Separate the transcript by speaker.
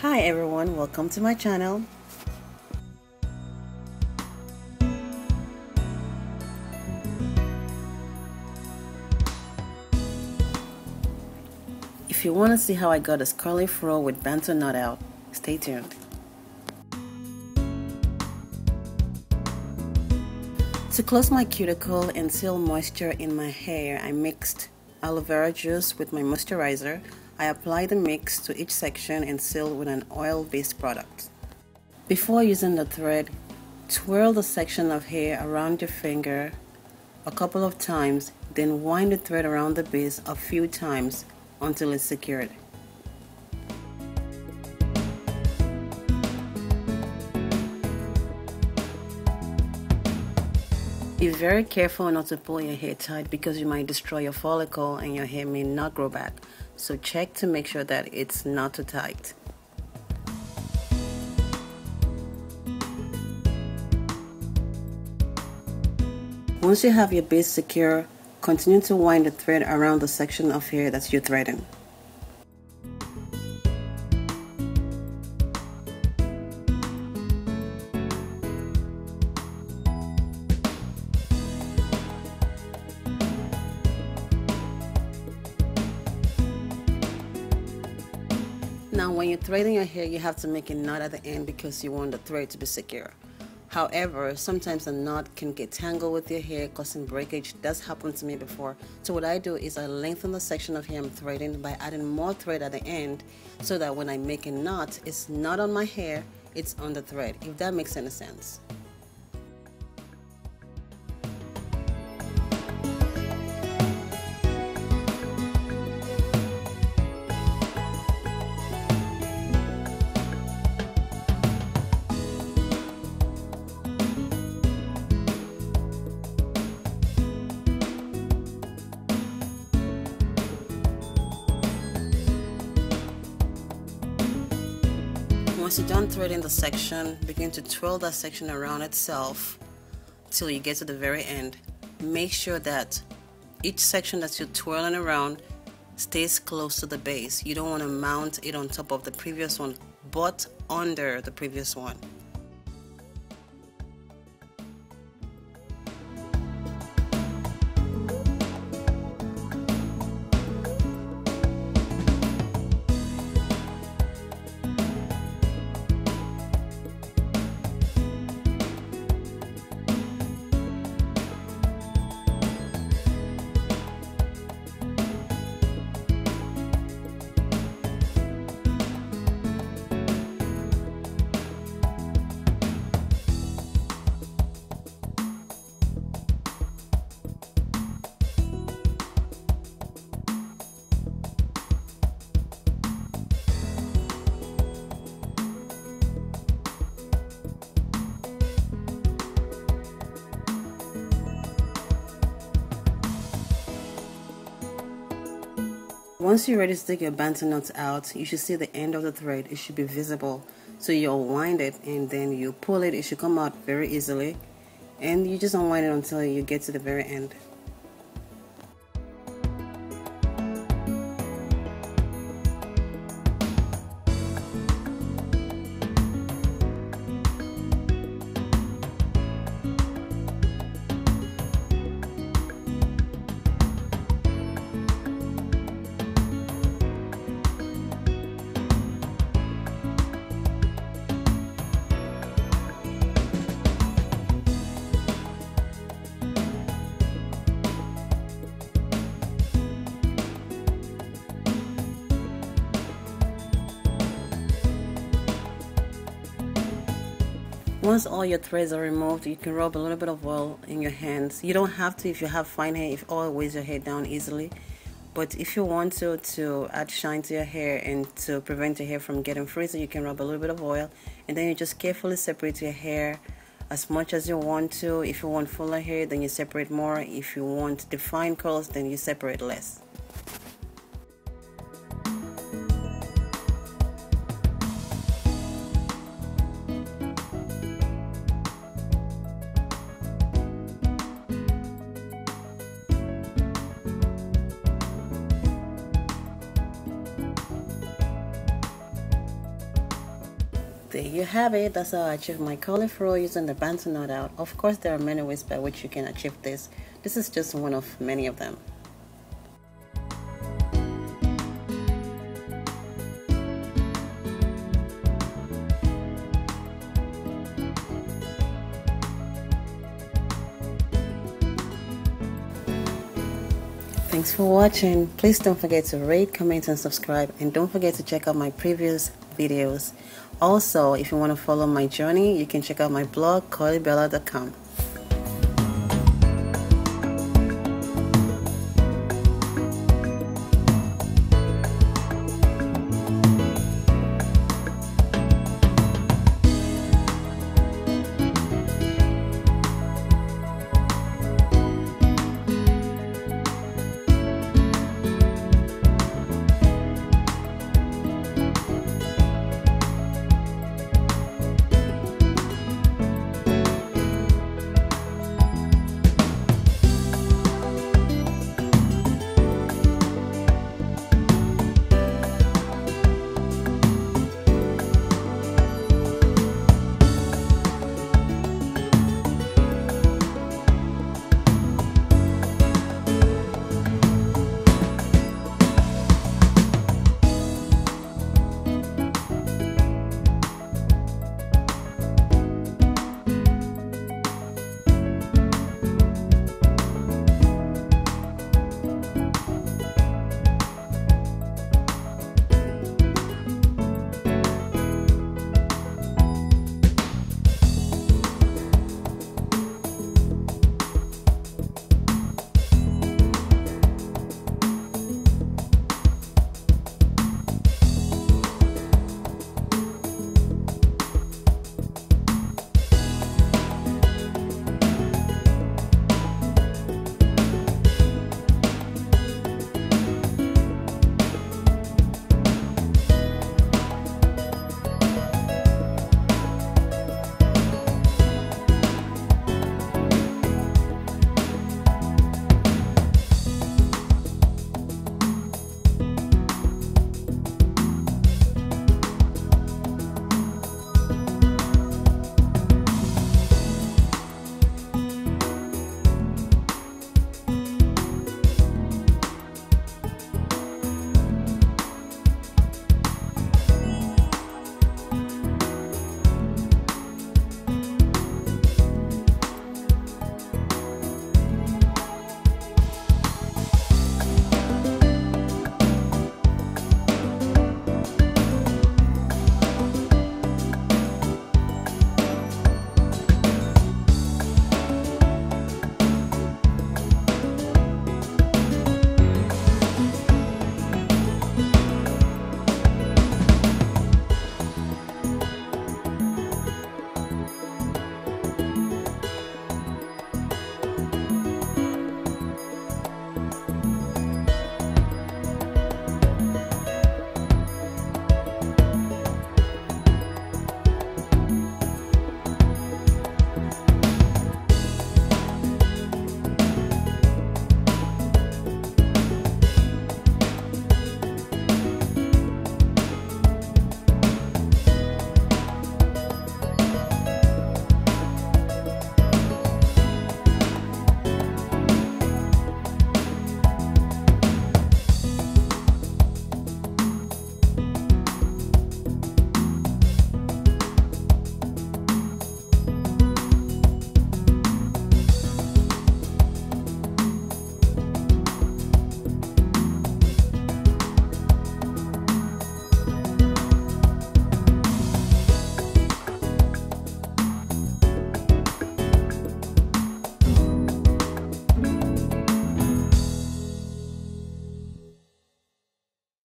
Speaker 1: Hi everyone, welcome to my channel. If you want to see how I got this curly fro with Bantu Knot out, stay tuned. To close my cuticle and seal moisture in my hair, I mixed aloe vera juice with my moisturizer. I applied the mix to each section and sealed with an oil-based product. Before using the thread, twirl the section of hair around your finger a couple of times, then wind the thread around the base a few times until it's secured. Be very careful not to pull your hair tight because you might destroy your follicle and your hair may not grow back. So check to make sure that it's not too tight. Once you have your base secure, continue to wind the thread around the section of hair that you're threading. Now when you're threading your hair, you have to make a knot at the end because you want the thread to be secure. However, sometimes the knot can get tangled with your hair, causing breakage. That's happened to me before. So what I do is I lengthen the section of hair I'm threading by adding more thread at the end so that when I make a knot, it's not on my hair, it's on the thread, if that makes any sense. Once you're done threading the section, begin to twirl that section around itself till you get to the very end. Make sure that each section that you're twirling around stays close to the base. You don't want to mount it on top of the previous one, but under the previous one. Once you're ready to take your Bantu knots out, you should see the end of the thread. It should be visible. So you'll wind it and then you pull it. It should come out very easily. And you just unwind it until you get to the very end. Once all your threads are removed, you can rub a little bit of oil in your hands. You don't have to if you have fine hair, if oil weighs your hair down easily. But if you want to add shine to your hair and to prevent your hair from getting frizzy, you can rub a little bit of oil. And then you just carefully separate your hair as much as you want to. If you want fuller hair, then you separate more. If you want defined curls, then you separate less. There you have it. That's how I achieve my curly fro using the Bantu Knot out. Of course, there are many ways by which you can achieve this. This is just one of many of them. Thanks for watching. Please don't forget to rate, comment, and subscribe. And don't forget to check out my previous videos. Also, if you want to follow my journey, you can check out my blog, curlybella.com.